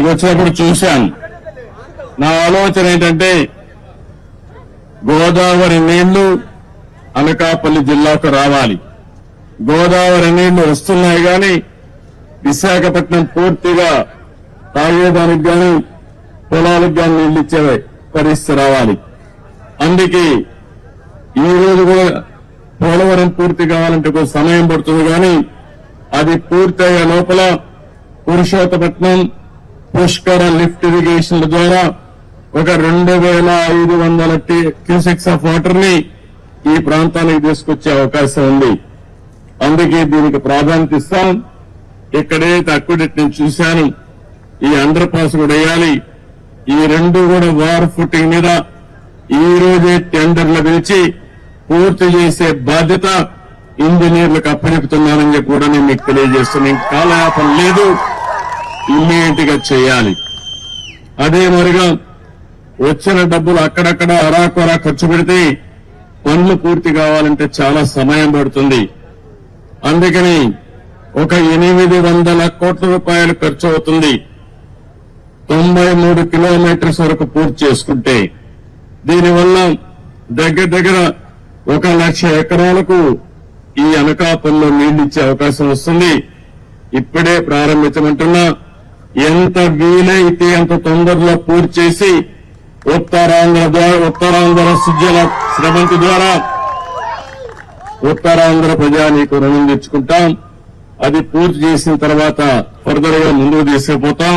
ఇక్కడికి వచ్చినప్పుడు చూశాను. నా ఆలోచన ఏంటంటే గోదావరి నీళ్లు అనకాపల్లి జిల్లాకు రావాలి. గోదావరి నీళ్లు వస్తున్నాయి కానీ విశాఖపట్నం పూర్తిగా తాగేదానికి గాని పొలాలకు గాని నీళ్లు ఇచ్చే పరిస్థితి రావాలి. అందుకే ఈ రోజు కూడా పోలవరం పూర్తి కావాలంటే కొంచెం సమయం పడుతుంది కానీ అది పూర్తయ్యే లోపల పురుషోత్తపట్నం పుష్కర లిఫ్ట్ ఇరిగేషన్ల ద్వారా ఒక 2500 క్యూసెక్స్ ఆఫ్ వాటర్ ని ఈ ప్రాంతానికి తీసుకొచ్చే అవకాశం ఉంది. అందుకే దీనికి ప్రాధాన్యత ఇస్తాం. ఇక్కడైతే అక్విడెట్ నేను చూశాను, ఈ అండర్ పాస్ కూడా వేయాలి. ఈ రెండు కూడా వార్ ఫుటింగ్ మీద ఈ రోజే టెండర్లు పిలిచి పూర్తి చేసే బాధ్యత ఇంజనీర్లకు అప్పచెపుతున్నానని కూడా నేను మీకు తెలియజేస్తున్నాను. కాలయాపన లేదు, ఇమ్మీడియట్ గా చేయాలి. అదే మరిగా వచ్చిన డబ్బులు అక్కడక్కడ అరాకొరా ఖర్చు పెడితే పనులు పూర్తి కావాలంటే చాలా సమయం పడుతుంది. అందుకని ఒక 800 కోట్ల రూపాయలు ఖర్చు అవుతుంది 93 కిలోమీటర్స్ వరకు పూర్తి చేసుకుంటే. దీనివల్ల దగ్గర దగ్గర 1,00,000 ఎకరాలకు ఈ అనకాపల్లిలో నీళ్లిచ్చే అవకాశం వస్తుంది. ఇప్పుడే ప్రారంభించమంటున్నా. ఎంత వీలైతే అంత తొందరలో పూర్తి చేసి ఉత్తరాంధ్ర సుజల శ్రమంతి ద్వారా ఉత్తరాంధ్ర ప్రజానీకు రుణం తెచ్చుకుంటాం. అది పూర్తి చేసిన తర్వాత ఫర్దర్ గా ముందుకు తీసుకుపోతాం.